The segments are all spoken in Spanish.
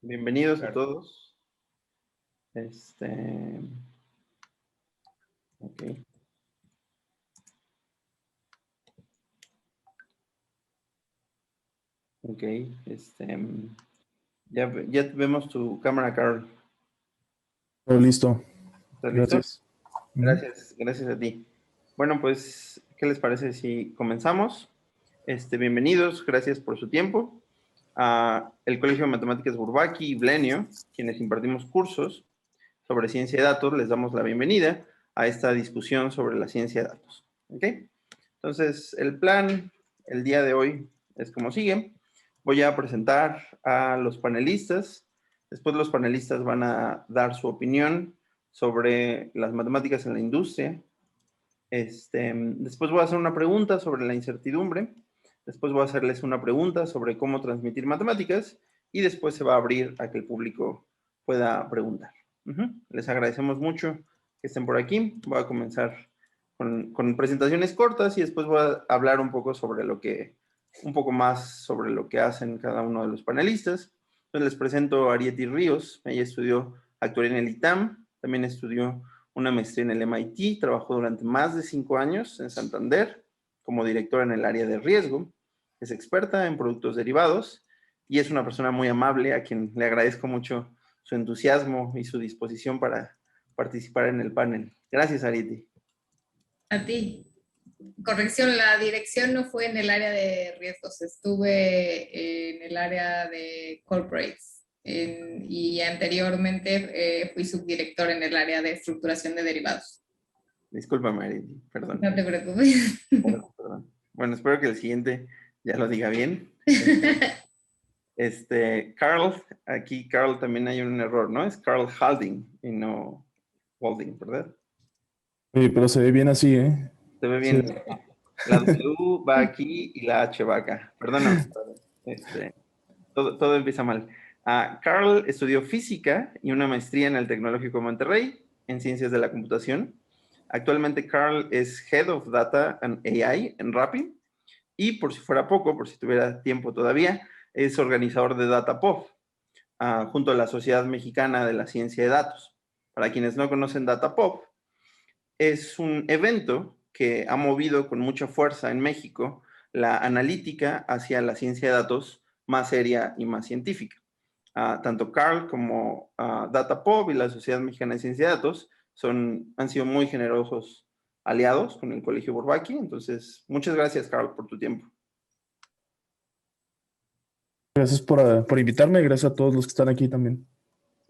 Bienvenidos a Claro. todos. Ok. Ok. Ya vemos tu cámara, Carol. Todo listo. ¿Estás listo? Gracias. Gracias a ti. Bueno, pues, ¿qué les parece si comenzamos? Bienvenidos, gracias por su tiempo. El Colegio de Matemáticas Bourbaki y Blenio, quienes impartimos cursos sobre ciencia de datos, les damos la bienvenida a esta discusión sobre la ciencia de datos. ¿Ok? Entonces, el plan el día de hoy es como sigue. Voy a presentar a los panelistas. Después los panelistas van a dar su opinión sobre las matemáticas en la industria. Después voy a hacer una pregunta sobre la incertidumbre. Después voy a hacerles una pregunta sobre cómo transmitir matemáticas. Y después se va a abrir a que el público pueda preguntar. Les agradecemos mucho que estén por aquí. Voy a comenzar con presentaciones cortas y después voy a hablar un poco más sobre lo que hacen cada uno de los panelistas. Entonces les presento a Ariety Ríos. Ella estudió actuaría en el ITAM, también estudió una maestría en el MIT, trabajó durante más de 5 años en Santander como directora en el área de riesgo. Es experta en productos derivados y es una persona muy amable a quien le agradezco mucho su entusiasmo y su disposición para participar en el panel. Gracias, Ariety. A ti. Corrección, la dirección no fue en el área de riesgos, estuve en el área de corporates y anteriormente fui subdirector en el área de estructuración de derivados. Discúlpame, Ariety, perdón. No te preocupes. Perdón. Bueno, espero que el siguiente ya lo diga bien. Carl, aquí Carl también hay un error, ¿no? Es Carl Halding y no Holding, ¿verdad? Oye, pero se ve bien así, ¿eh? Se ve bien. Sí. La W va aquí y la H va acá. Perdóname. Todo empieza mal. Carl estudió física y una maestría en el Tecnológico de Monterrey en ciencias de la computación. Actualmente Carl es Head of Data and AI en Rappi y por si fuera poco, por si tuviera tiempo todavía, es organizador de DataPOV junto a la Sociedad Mexicana de la Ciencia de Datos. Para quienes no conocen DataPOV, es un evento que ha movido con mucha fuerza en México la analítica hacia la ciencia de datos más seria y más científica. Tanto Carl como DataPOV y la Sociedad Mexicana de Ciencia de Datos han sido muy generosos aliados con el Colegio Bourbaki. Entonces, muchas gracias, Carl, por tu tiempo. Gracias por invitarme y gracias a todos los que están aquí también.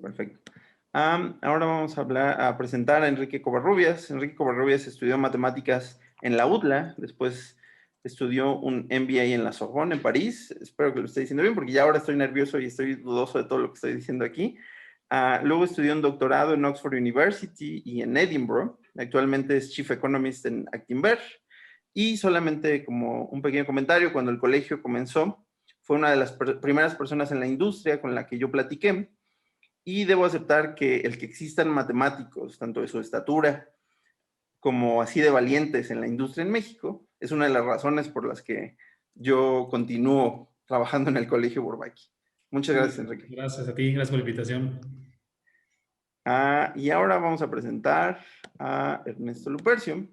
Perfecto. Ahora vamos a presentar a Enrique Covarrubias. Enrique Covarrubias estudió matemáticas en la UDLA, después estudió un MBA en la Sorbonne, en París. Espero que lo esté diciendo bien, porque ya ahora estoy nervioso y estoy dudoso de todo lo que estoy diciendo aquí. Luego estudió un doctorado en Oxford University y en Edinburgh. Actualmente es Chief Economist en Actinver. Y solamente como un pequeño comentario, cuando el colegio comenzó, fue una de las primeras personas en la industria con la que yo platiqué. Y debo aceptar que el que existan matemáticos, tanto de su estatura como así de valientes en la industria en México, es una de las razones por las que yo continúo trabajando en el Colegio Bourbaki. Muchas gracias, Enrique. Gracias a ti, gracias por la invitación. Y ahora vamos a presentar a Ernesto Lupercio.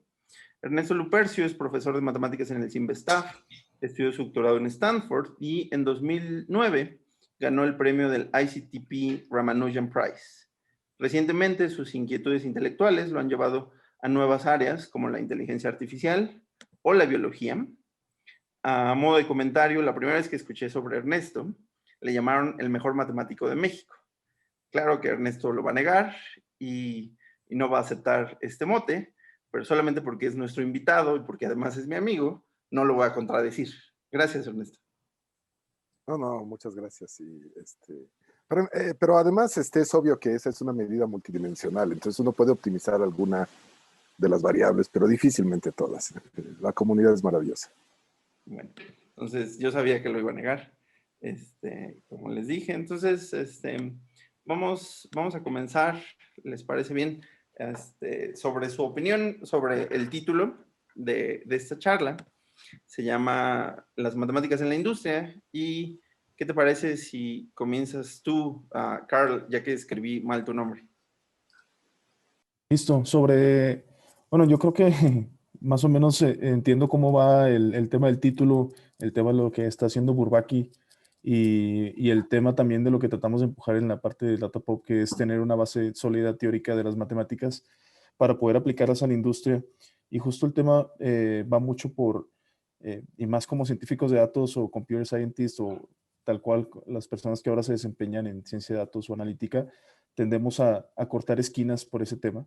Ernesto Lupercio es profesor de matemáticas en el CIMBESTAF, estudió su doctorado en Stanford y en 2009 ganó el premio del ICTP Ramanujan Prize. Recientemente, sus inquietudes intelectuales lo han llevado a nuevas áreas como la inteligencia artificial o la biología. A modo de comentario, la primera vez que escuché sobre Ernesto, le llamaron el mejor matemático de México. Claro que Ernesto lo va a negar y no va a aceptar este mote, pero solamente porque es nuestro invitado y porque además es mi amigo, no lo voy a contradecir. Gracias, Ernesto. No, muchas gracias. Pero además es obvio que esa es una medida multidimensional, entonces uno puede optimizar alguna de las variables, pero difícilmente todas. La comunidad es maravillosa. Bueno, entonces yo sabía que lo iba a negar, como les dije. Entonces, vamos a comenzar, ¿les parece bien? Sobre su opinión sobre el título de esta charla. Se llama Las matemáticas en la industria y ¿qué te parece si comienzas tú, Carl, ya que escribí mal tu nombre? Listo. Bueno, yo creo que más o menos entiendo cómo va el tema del título, el tema de lo que está haciendo Bourbaki y el tema también de lo que tratamos de empujar en la parte de Data Pop, que es tener una base sólida teórica de las matemáticas para poder aplicarlas a la industria. Y justo el tema va mucho y más como científicos de datos o computer scientists o tal cual las personas que ahora se desempeñan en ciencia de datos o analítica, tendemos a cortar esquinas por ese tema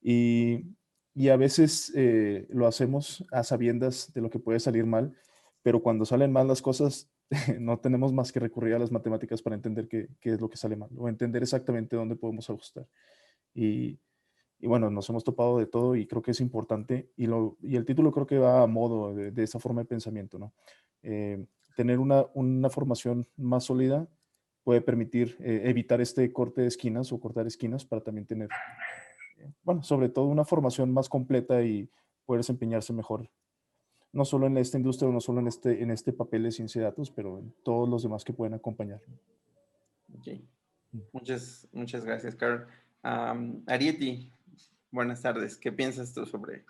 y, y a veces lo hacemos a sabiendas de lo que puede salir mal, pero cuando salen mal las cosas, no tenemos más que recurrir a las matemáticas para entender qué es lo que sale mal o entender exactamente dónde podemos ajustar. Y, y bueno, nos hemos topado de todo y creo que es importante y el título creo que va a modo de esa forma de pensamiento, ¿no? Tener una formación más sólida puede permitir evitar este corte de esquinas o cortar esquinas para también tener bueno, sobre todo una formación más completa y poder desempeñarse mejor, no solo en esta industria, no solo en este papel de ciencia de datos, pero en todos los demás que pueden acompañar. Ok. Muchas gracias, Carl. Arieti, buenas tardes. ¿Qué piensas tú sobre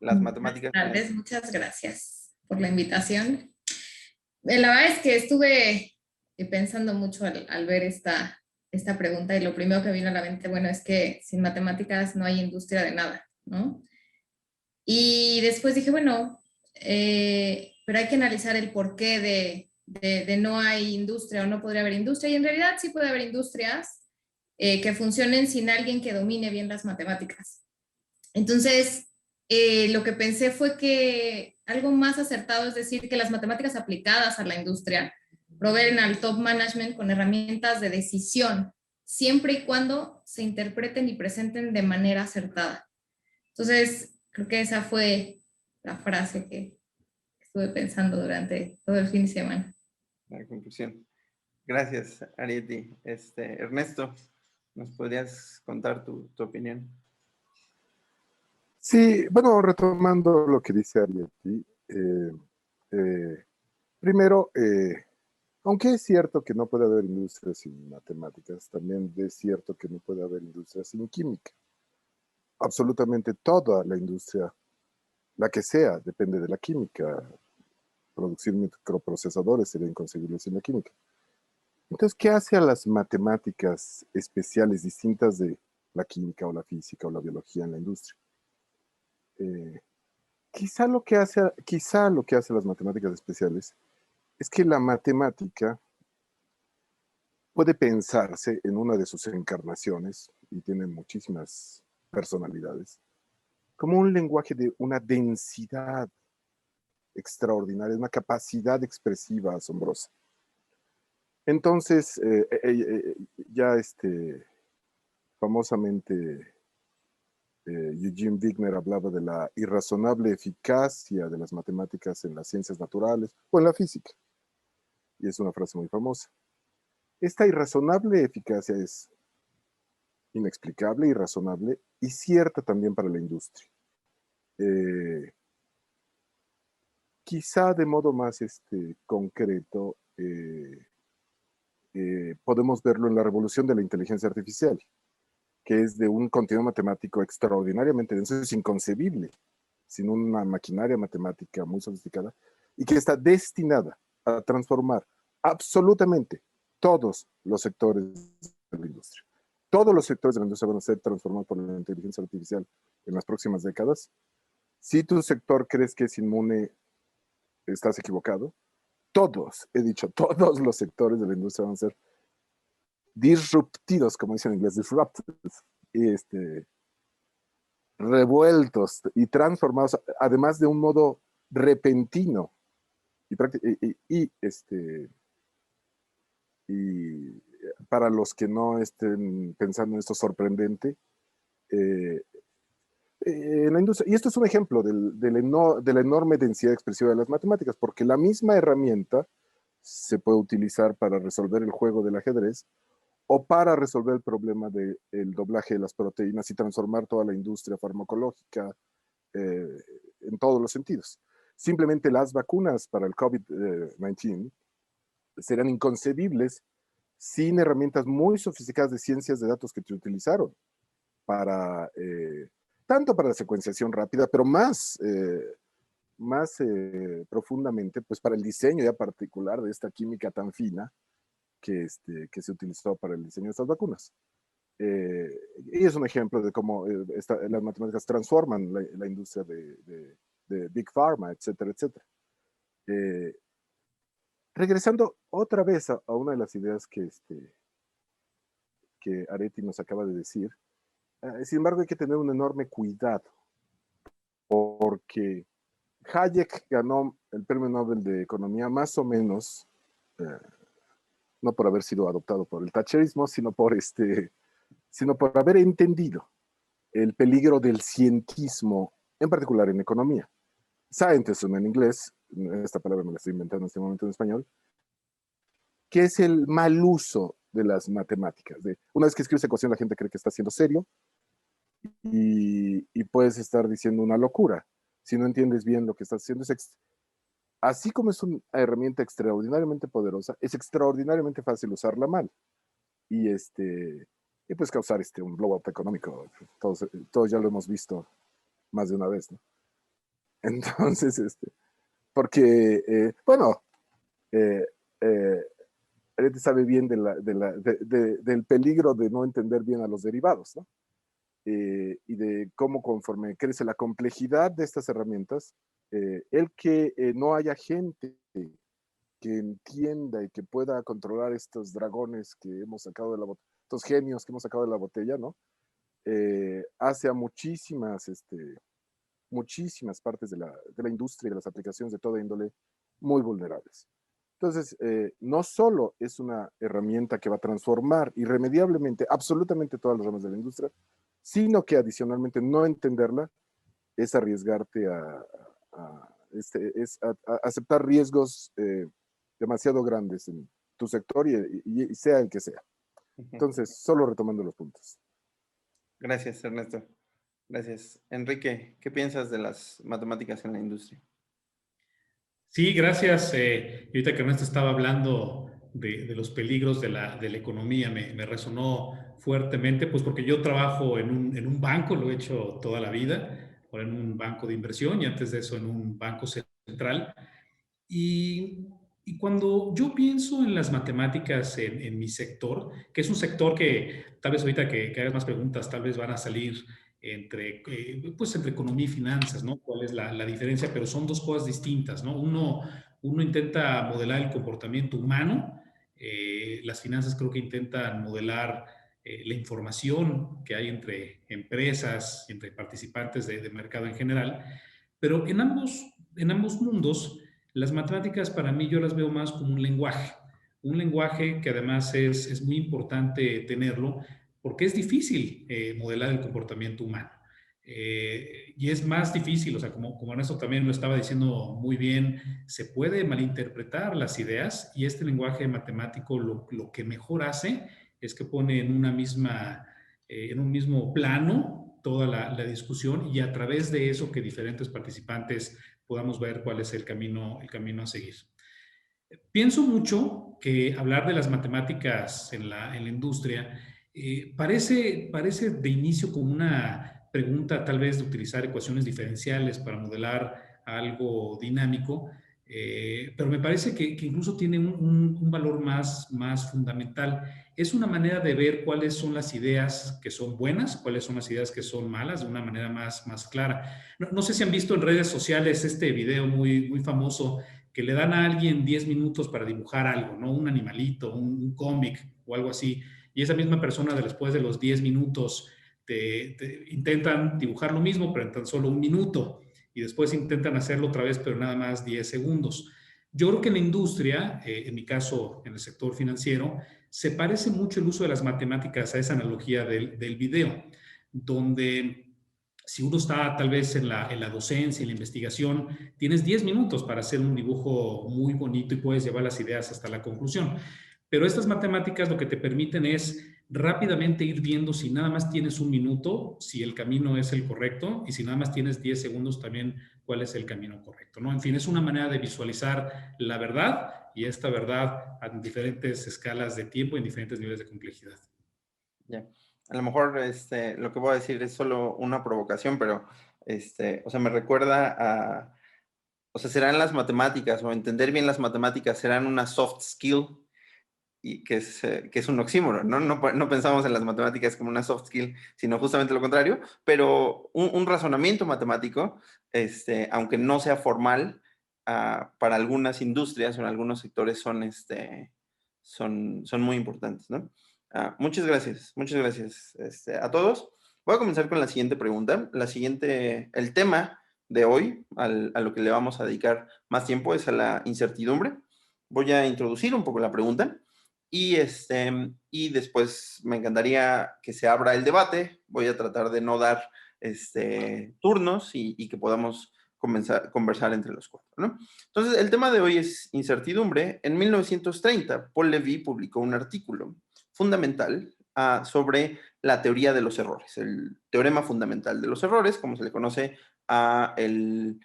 las Buenas matemáticas? tardes, muchas gracias por la invitación. La verdad es que estuve pensando mucho al ver esta pregunta y lo primero que vino a la mente, bueno, es que sin matemáticas no hay industria de nada, ¿no? Y después dije, bueno, pero hay que analizar el porqué de no hay industria o no podría haber industria. Y en realidad sí puede haber industrias que funcionen sin alguien que domine bien las matemáticas. Entonces, lo que pensé fue que algo más acertado es decir que las matemáticas aplicadas a la industria proveen al top management con herramientas de decisión, siempre y cuando se interpreten y presenten de manera acertada. Entonces, creo que esa fue la frase que estuve pensando durante todo el fin de semana. La conclusión. Gracias, Arieti. Ernesto, ¿nos podrías contar tu opinión? Sí, bueno, retomando lo que dice Arieti, primero, aunque es cierto que no puede haber industria sin matemáticas, también es cierto que no puede haber industria sin química. Absolutamente toda la industria, la que sea, depende de la química. Producir microprocesadores sería inconcebible sin la química. Entonces, ¿qué hace a las matemáticas especiales distintas de la química o la física o la biología en la industria? Quizá lo que hace las matemáticas especiales es que la matemática puede pensarse en una de sus encarnaciones, y tiene muchísimas personalidades, como un lenguaje de una densidad extraordinaria, una capacidad expresiva asombrosa. Entonces, ya famosamente Eugene Wigner hablaba de la irrazonable eficacia de las matemáticas en las ciencias naturales o en la física, y es una frase muy famosa. Esta irrazonable eficacia es inexplicable, irrazonable y cierta también para la industria. Quizá de modo más concreto, podemos verlo en la revolución de la inteligencia artificial, que es de un contenido matemático extraordinariamente denso, es inconcebible sin una maquinaria matemática muy sofisticada, y que está destinada a transformar absolutamente todos los sectores de la industria. Todos los sectores de la industria van a ser transformados por la inteligencia artificial en las próximas décadas. Si tu sector crees que es inmune, estás equivocado. Todos, he dicho, todos los sectores de la industria van a ser disruptidos, como dicen en inglés, disrupted, y revueltos y transformados, además de un modo repentino y para los que no estén pensando en esto sorprendente, en la industria. Y esto es un ejemplo de la enorme densidad expresiva de las matemáticas, porque la misma herramienta se puede utilizar para resolver el juego del ajedrez o para resolver el problema del doblaje de las proteínas y transformar toda la industria farmacológica en todos los sentidos. Simplemente las vacunas para el COVID-19 serían inconcebibles sin herramientas muy sofisticadas de ciencias de datos que te utilizaron para, tanto para la secuenciación rápida, pero más profundamente, pues para el diseño ya particular de esta química tan fina que se utilizó para el diseño de estas vacunas. Y es un ejemplo de cómo las matemáticas transforman la industria de Big Pharma, etcétera, etcétera. Regresando otra vez a una de las ideas que Areti nos acaba de decir, sin embargo hay que tener un enorme cuidado, porque Hayek ganó el Premio Nobel de Economía más o menos, no por haber sido adoptado por el thatcherismo, sino por haber entendido el peligro del cientismo, en particular en economía. Scientism en inglés, esta palabra me la estoy inventando en este momento en español, que es el mal uso de las matemáticas. Una vez que escribes ecuación, la gente cree que está siendo serio y puedes estar diciendo una locura. Si no entiendes bien lo que estás haciendo, así como es una herramienta extraordinariamente poderosa, es extraordinariamente fácil usarla mal. Y puedes causar un blow-up económico. Todos ya lo hemos visto más de una vez, ¿no? Entonces, porque, bueno, Areti sabe bien del peligro de no entender bien a los derivados, ¿no? Y de cómo conforme crece la complejidad de estas herramientas, el que no haya gente que entienda y que pueda controlar estos dragones que hemos sacado de la botella, estos genios que hemos sacado de la botella, ¿no? Hace a muchísimas partes de la industria y de las aplicaciones de toda índole muy vulnerables. Entonces, no solo es una herramienta que va a transformar irremediablemente absolutamente todas las ramas de la industria, sino que adicionalmente no entenderla es arriesgarte a aceptar riesgos demasiado grandes en tu sector y sea el que sea. Entonces, solo retomando los puntos. Gracias, Ernesto. Gracias. Enrique, ¿qué piensas de las matemáticas en la industria? Sí, gracias. Ahorita que Ernesto estaba hablando de los peligros de la economía, me resonó fuertemente, pues porque yo trabajo en un banco, lo he hecho toda la vida, ahora en un banco de inversión y antes de eso en un banco central. Y cuando yo pienso en las matemáticas en mi sector, que es un sector que tal vez ahorita que hagas más preguntas, tal vez van a salir entre economía y finanzas, ¿no? ¿Cuál es la diferencia? Pero son dos cosas distintas, ¿no? Uno intenta modelar el comportamiento humano, las finanzas creo que intentan modelar la información que hay entre empresas y entre participantes de mercado en general, pero en ambos mundos, las matemáticas para mí yo las veo más como un lenguaje que además es muy importante tenerlo porque es difícil modelar el comportamiento humano. Y es más difícil, o sea, como Ernesto también lo estaba diciendo muy bien, se puede malinterpretar las ideas y este lenguaje matemático lo que mejor hace es que pone en un mismo plano toda la discusión y a través de eso que diferentes participantes podamos ver cuál es el camino a seguir. Pienso mucho que hablar de las matemáticas en la industria parece de inicio como una pregunta tal vez de utilizar ecuaciones diferenciales para modelar algo dinámico, pero me parece que incluso tiene un valor más fundamental. Es una manera de ver cuáles son las ideas que son buenas, cuáles son las ideas que son malas, de una manera más clara. No sé si han visto en redes sociales este video muy famoso que le dan a alguien 10 minutos para dibujar algo, ¿no? Un animalito, un cómic o algo así, y esa misma persona después de los 10 minutos te intentan dibujar lo mismo, pero en tan solo un minuto, y después intentan hacerlo otra vez, pero nada más 10 segundos. Yo creo que en la industria, en mi caso, en el sector financiero, se parece mucho el uso de las matemáticas a esa analogía del video, donde si uno está tal vez en la docencia, en la investigación, tienes 10 minutos para hacer un dibujo muy bonito y puedes llevar las ideas hasta la conclusión. Pero estas matemáticas lo que te permiten es rápidamente ir viendo si nada más tienes un minuto, si el camino es el correcto, y si nada más tienes 10 segundos también cuál es el camino correcto, ¿no? En fin, es una manera de visualizar la verdad, y esta verdad en diferentes escalas de tiempo y en diferentes niveles de complejidad. Ya. A lo mejor lo que voy a decir es solo una provocación, pero o sea, me recuerda a, o sea, serán las matemáticas o entender bien las matemáticas serán una soft skill y que es un oxímoron, ¿no? No pensamos en las matemáticas como una soft skill, sino justamente lo contrario, pero un razonamiento matemático, aunque no sea formal, para algunas industrias o en algunos sectores son muy importantes, ¿no? Muchas gracias a todos. Voy a comenzar con la siguiente pregunta. El tema de hoy, a lo que le vamos a dedicar más tiempo, es a la incertidumbre. Voy a introducir un poco la pregunta. Y después me encantaría que se abra el debate. Voy a tratar de no dar turnos y que podamos conversar entre los cuatro, ¿no? Entonces, el tema de hoy es incertidumbre. En 1930, Paul Levy publicó un artículo fundamental sobre la teoría de los errores, el teorema fundamental de los errores, como se le conoce el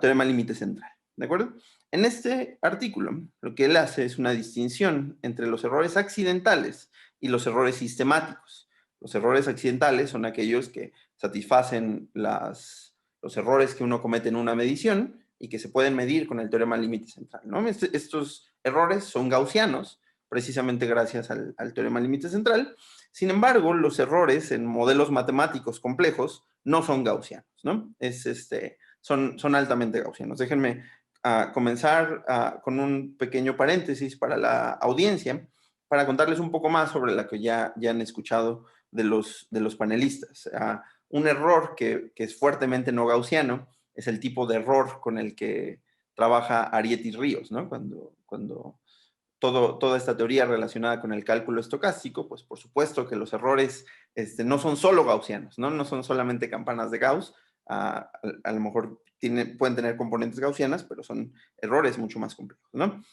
teorema límite central, ¿de acuerdo? En este artículo, lo que él hace es una distinción entre los errores accidentales y los errores sistemáticos. Los errores accidentales son aquellos que satisfacen los errores que uno comete en una medición y que se pueden medir con el teorema límite central, ¿no? Estos errores son gaussianos, precisamente gracias al teorema límite central. Sin embargo, los errores en modelos matemáticos complejos no son gaussianos, ¿no? Son altamente gaussianos. Déjenme comenzar con un pequeño paréntesis para la audiencia, para contarles un poco más sobre lo que ya han escuchado de los panelistas. Un error que es fuertemente no gaussiano es el tipo de error con el que trabaja Arrietty Ríos, ¿no? Cuando toda esta teoría relacionada con el cálculo estocástico, pues por supuesto que los errores no son solo gaussianos, ¿no? No son solamente campanas de Gauss, a lo mejor pueden tener componentes gaussianas, pero son errores mucho más complejos, ¿no?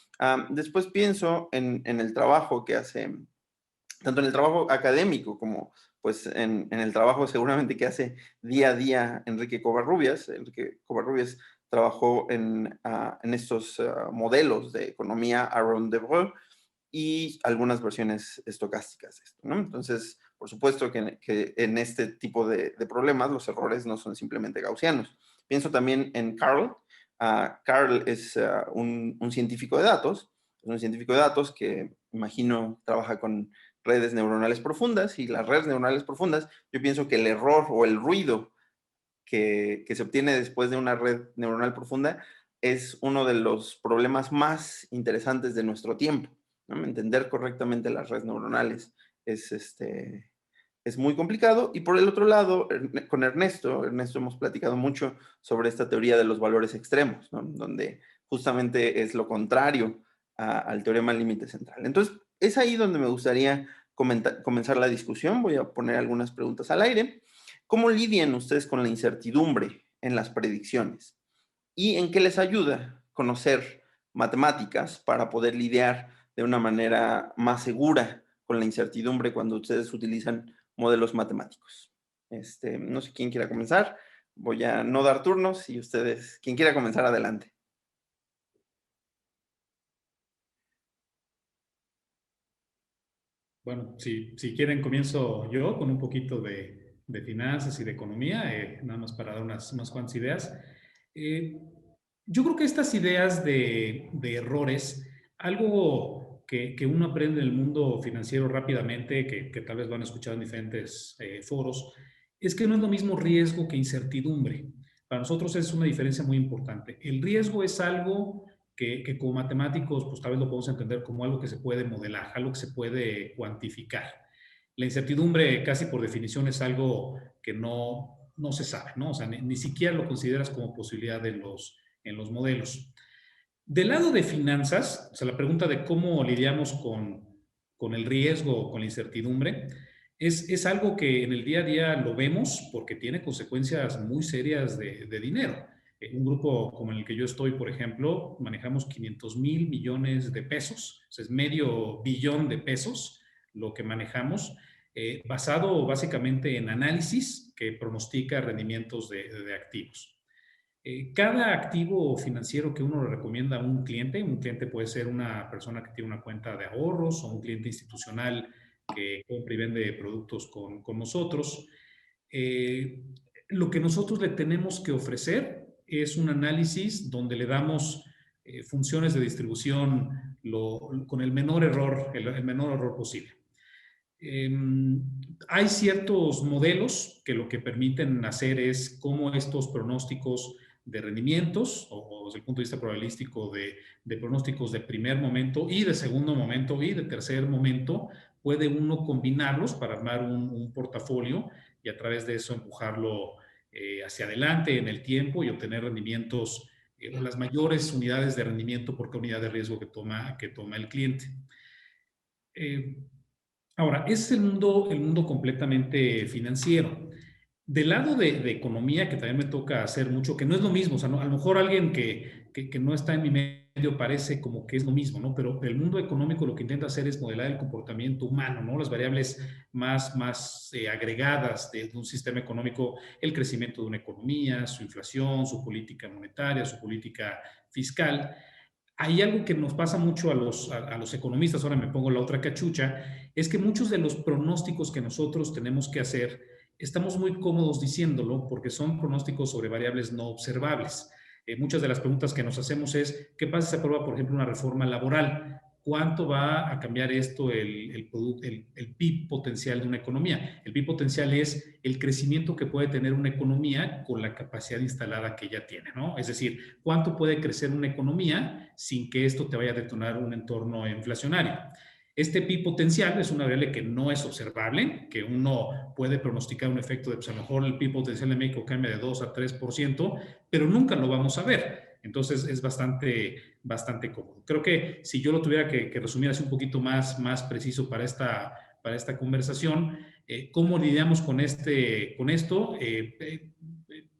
Después pienso en el trabajo que hace, tanto en el trabajo académico como pues en el trabajo seguramente que hace día a día Enrique Covarrubias. Enrique Covarrubias trabajó en estos modelos de economía Aaron Debreu y algunas versiones estocásticas de esto, ¿no? Entonces, por supuesto que en este tipo de problemas los errores no son simplemente gaussianos. Pienso también en Carl. Carl es un científico de datos, es un científico de datos que imagino trabaja con redes neuronales profundas, y las redes neuronales profundas, yo pienso que el error o el ruido que se obtiene después de una red neuronal profunda es uno de los problemas más interesantes de nuestro tiempo, ¿no? Entender correctamente las redes neuronales es muy complicado. Y por el otro lado, con Ernesto hemos platicado mucho sobre esta teoría de los valores extremos, ¿no? Donde justamente es lo contrario al teorema límite central. Entonces, es ahí donde me gustaría comenzar la discusión. Voy a poner algunas preguntas al aire. ¿Cómo lidian ustedes con la incertidumbre en las predicciones? ¿Y en qué les ayuda conocer matemáticas para poder lidiar de una manera más segura con la incertidumbre cuando ustedes utilizan modelos matemáticos? No sé quién quiera comenzar. Voy a no dar turnos y ustedes, quien quiera comenzar, adelante. Bueno, si quieren comienzo yo con un poquito de finanzas y de economía, nada más para dar unas cuantas ideas. Yo creo que estas ideas de errores, algo que uno aprende en el mundo financiero rápidamente, que tal vez lo han escuchado en diferentes foros, es que no es lo mismo riesgo que incertidumbre. Para nosotros es una diferencia muy importante. El riesgo es algo que como matemáticos, pues tal vez lo podemos entender como algo que se puede modelar, algo que se puede cuantificar. La incertidumbre, casi por definición, es algo que no se sabe, ¿no? O sea, ni siquiera lo consideras como posibilidad en los modelos. Del lado de finanzas, o sea, la pregunta de cómo lidiamos con el riesgo, con la incertidumbre, es algo que en el día a día lo vemos porque tiene consecuencias muy serias de dinero. Un grupo como el que yo estoy, por ejemplo, manejamos 500,000 millones de pesos, o sea, es medio billón de pesos lo que manejamos, basado básicamente en análisis que pronostica rendimientos de activos. Cada activo financiero que uno le recomienda a un cliente puede ser una persona que tiene una cuenta de ahorros o un cliente institucional que compra y vende productos con nosotros. Lo que nosotros le tenemos que ofrecer es un análisis donde le damos funciones de distribución con el menor error, el menor error posible. Hay ciertos modelos que lo que permiten hacer es cómo estos pronósticos de rendimientos o desde el punto de vista probabilístico de pronósticos de primer momento y de segundo momento y de tercer momento, puede uno combinarlos para armar un portafolio y a través de eso empujarlo hacia adelante en el tiempo y obtener rendimientos, las mayores unidades de rendimiento por cada unidad de riesgo que toma el cliente. Ahora, ese es el mundo completamente financiero. Del lado de economía, que también me toca hacer mucho, que no es lo mismo, o sea, a lo mejor alguien que no está en mi medio parece como que es lo mismo, ¿no? Pero el mundo económico lo que intenta hacer es modelar el comportamiento humano, ¿no? Las variables más agregadas de un sistema económico, el crecimiento de una economía, su inflación, su política monetaria, su política fiscal. Hay algo que nos pasa mucho a los economistas, ahora me pongo la otra cachucha, es que muchos de los pronósticos que nosotros tenemos que hacer, estamos muy cómodos diciéndolo porque son pronósticos sobre variables no observables. Muchas de las preguntas que nos hacemos es, ¿qué pasa si se aprueba, por ejemplo, una reforma laboral? ¿Cuánto va a cambiar esto el PIB potencial de una economía? El PIB potencial es el crecimiento que puede tener una economía con la capacidad instalada que ya tiene, ¿no? Es decir, ¿cuánto puede crecer una economía sin que esto te vaya a detonar un entorno inflacionario? Este PIB potencial es una variable que no es observable, que uno puede pronosticar un efecto de, pues a lo mejor el PIB potencial de México cambia de 2 a 3%, pero nunca lo vamos a ver. Entonces es bastante cómodo. Creo que si yo lo tuviera que resumir así un poquito más preciso para esta conversación, ¿cómo lidiamos con esto?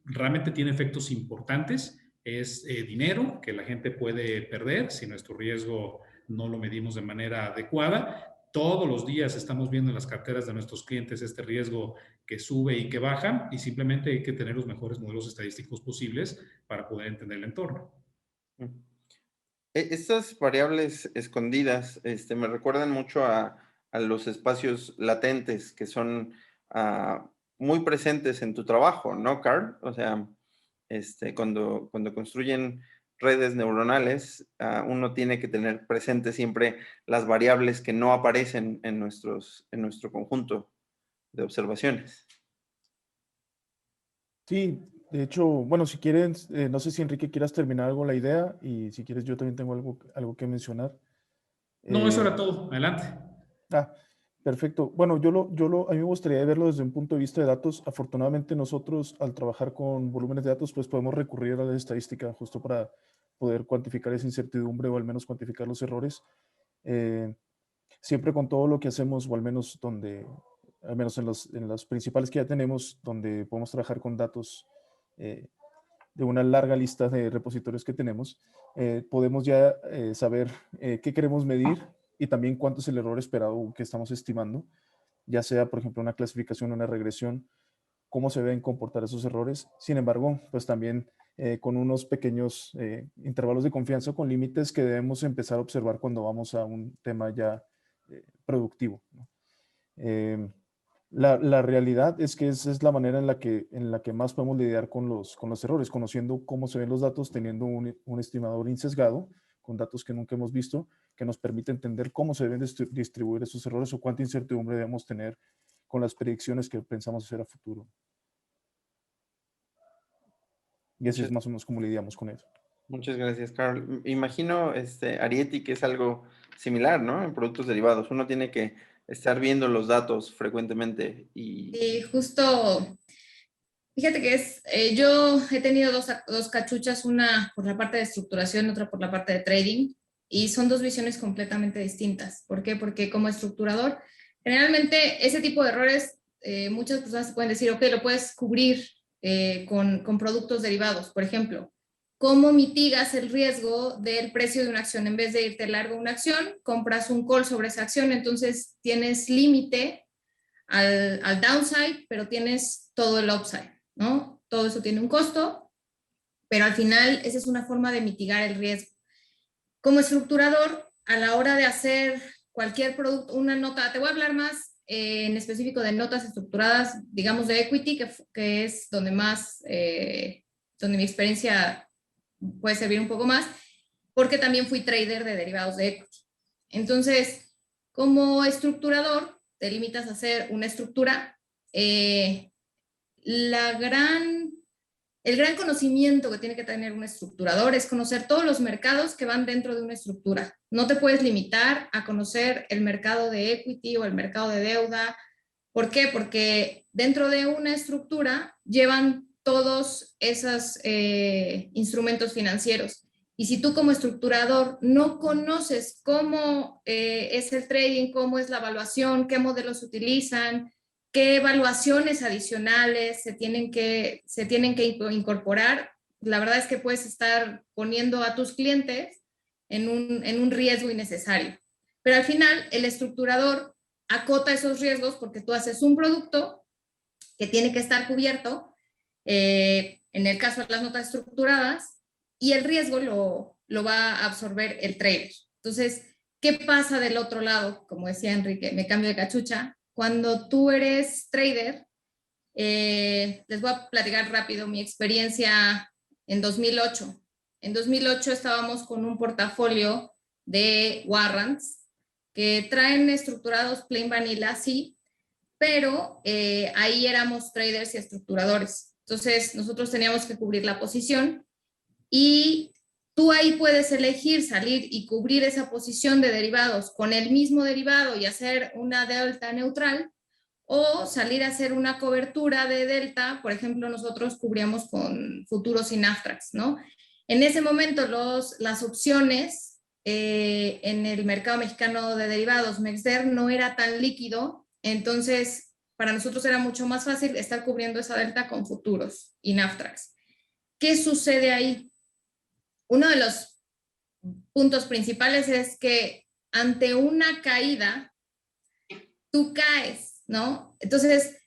Realmente tiene efectos importantes. Es dinero que la gente puede perder si nuestro riesgo no lo medimos de manera adecuada. Todos los días estamos viendo en las carteras de nuestros clientes este riesgo que sube y que baja, y simplemente hay que tener los mejores modelos estadísticos posibles para poder entender el entorno. Estas variables escondidas me recuerdan mucho a los espacios latentes que son muy presentes en tu trabajo, ¿no, Carl? O sea, cuando construyen redes neuronales, uno tiene que tener presente siempre las variables que no aparecen en nuestro conjunto de observaciones. Sí, de hecho, bueno, si quieren, no sé si Enrique quieras terminar algo la idea, y si quieres yo también tengo algo que mencionar. No, eso era todo. Adelante. Perfecto. Bueno, a mí me gustaría verlo desde un punto de vista de datos. Afortunadamente nosotros al trabajar con volúmenes de datos, pues podemos recurrir a la estadística justo para poder cuantificar esa incertidumbre o al menos cuantificar los errores. Siempre con todo lo que hacemos, o al menos en los principales que ya tenemos, donde podemos trabajar con datos de una larga lista de repositorios que tenemos, podemos ya saber qué queremos medir y también cuánto es el error esperado que estamos estimando, ya sea, por ejemplo, una clasificación o una regresión, cómo se deben comportar esos errores. Sin embargo, pues también con unos pequeños intervalos de confianza, con límites que debemos empezar a observar cuando vamos a un tema ya productivo, ¿no? La realidad es que esa es la manera en la que más podemos lidiar con los errores, conociendo cómo se ven los datos, teniendo un estimador insesgado, con datos que nunca hemos visto, que nos permite entender cómo se deben distribuir esos errores o cuánta incertidumbre debemos tener con las predicciones que pensamos hacer a futuro. Y así es más o menos cómo lidiamos con eso. Muchas gracias, Carl. Imagino, Ariety, que es algo similar, ¿no? En productos derivados. Uno tiene que estar viendo los datos frecuentemente y... Sí, justo, fíjate que yo he tenido dos cachuchas, una por la parte de estructuración, otra por la parte de trading, y son dos visiones completamente distintas. ¿Por qué? Porque como estructurador, generalmente ese tipo de errores, muchas personas pueden decir, ok, lo puedes cubrir con productos derivados. Por ejemplo, ¿cómo mitigas el riesgo del precio de una acción? En vez de irte largo una acción, compras un call sobre esa acción, entonces tienes límite al downside, pero tienes todo el upside, ¿no? Todo eso tiene un costo, pero al final esa es una forma de mitigar el riesgo. Como estructurador, a la hora de hacer cualquier producto, una nota, te voy a hablar más en específico de notas estructuradas, digamos de equity, que es donde más, donde mi experiencia puede servir un poco más, porque también fui trader de derivados de equity. Entonces, como estructurador, te limitas a hacer una estructura. El gran conocimiento que tiene que tener un estructurador es conocer todos los mercados que van dentro de una estructura. No te puedes limitar a conocer el mercado de equity o el mercado de deuda. ¿Por qué? Porque dentro de una estructura llevan todos esos instrumentos financieros. Y si tú como estructurador no conoces cómo es el trading, cómo es la evaluación, qué modelos utilizan, qué evaluaciones adicionales se tienen que incorporar, la verdad es que puedes estar poniendo a tus clientes en un riesgo innecesario. Pero al final, el estructurador acota esos riesgos porque tú haces un producto que tiene que estar cubierto, en el caso de las notas estructuradas, y el riesgo lo va a absorber el trader. Entonces, ¿qué pasa del otro lado? Como decía Enrique, me cambio de cachucha. Cuando tú eres trader, les voy a platicar rápido mi experiencia en 2008. En 2008 estábamos con un portafolio de warrants que traen estructurados plain vanilla, sí, pero ahí éramos traders y estructuradores. Entonces, nosotros teníamos que cubrir la posición y tú ahí puedes elegir salir y cubrir esa posición de derivados con el mismo derivado y hacer una delta neutral, o salir a hacer una cobertura de delta. Por ejemplo, nosotros cubríamos con futuros y Naftrax, ¿no? En ese momento las opciones en el mercado mexicano de derivados, MEXDER, no era tan líquido, entonces para nosotros era mucho más fácil estar cubriendo esa delta con futuros y Naftrax. ¿Qué sucede ahí? Uno de los puntos principales es que ante una caída, tú caes, ¿no? Entonces,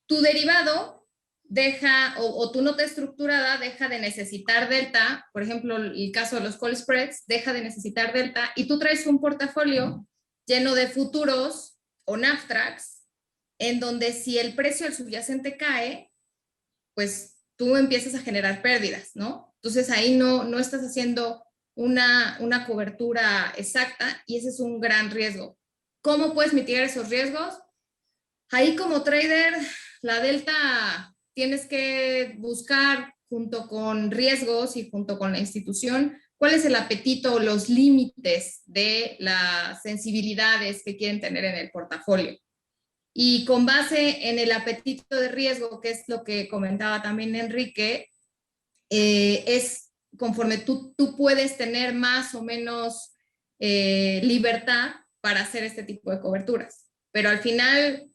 tu derivado deja, o tu nota estructurada deja de necesitar delta, por ejemplo, el caso de los call spreads, deja de necesitar delta, y tú traes un portafolio lleno de futuros o Naftrax, en donde si el precio del subyacente cae, pues tú empiezas a generar pérdidas, ¿no? Entonces ahí no estás haciendo una cobertura exacta y ese es un gran riesgo. ¿Cómo puedes mitigar esos riesgos? Ahí como trader, la delta tienes que buscar junto con riesgos y junto con la institución cuál es el apetito o los límites de las sensibilidades que quieren tener en el portafolio. Y con base en el apetito de riesgo, que es lo que comentaba también Enrique, es conforme tú puedes tener más o menos libertad para hacer este tipo de coberturas. Pero al final,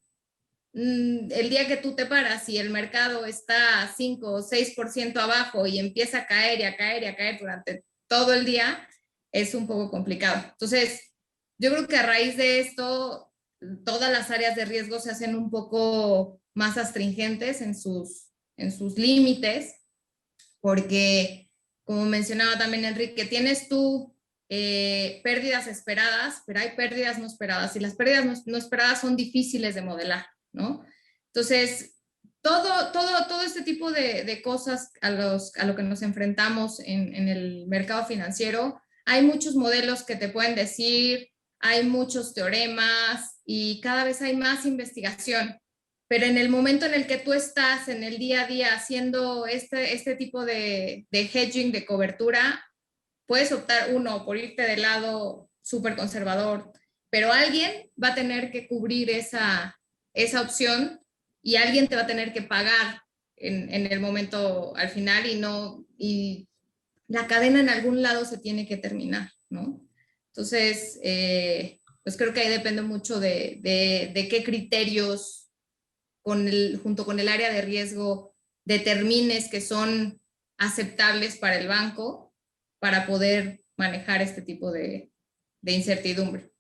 el día que tú te paras y el mercado está 5 o 6% abajo y empieza a caer y a caer y a caer durante todo el día, es un poco complicado. Entonces, yo creo que a raíz de esto, todas las áreas de riesgo se hacen un poco más astringentes en sus límites, porque, como mencionaba también Enrique, tienes tú pérdidas esperadas, pero hay pérdidas no esperadas, y las pérdidas no esperadas son difíciles de modelar, ¿no? Entonces, todo este tipo de cosas a lo que nos enfrentamos en el mercado financiero, hay muchos modelos que te pueden decir, hay muchos teoremas y cada vez hay más investigación. Pero en el momento en el que tú estás en el día a día haciendo este tipo de hedging, de cobertura, puedes optar por irte del lado súper conservador, pero alguien va a tener que cubrir esa opción y alguien te va a tener que pagar en el momento al final, y la cadena en algún lado se tiene que terminar, ¿no? Entonces, pues creo que ahí depende mucho de qué criterios junto con el área de riesgo determines que son aceptables para el banco para poder manejar este tipo de incertidumbre.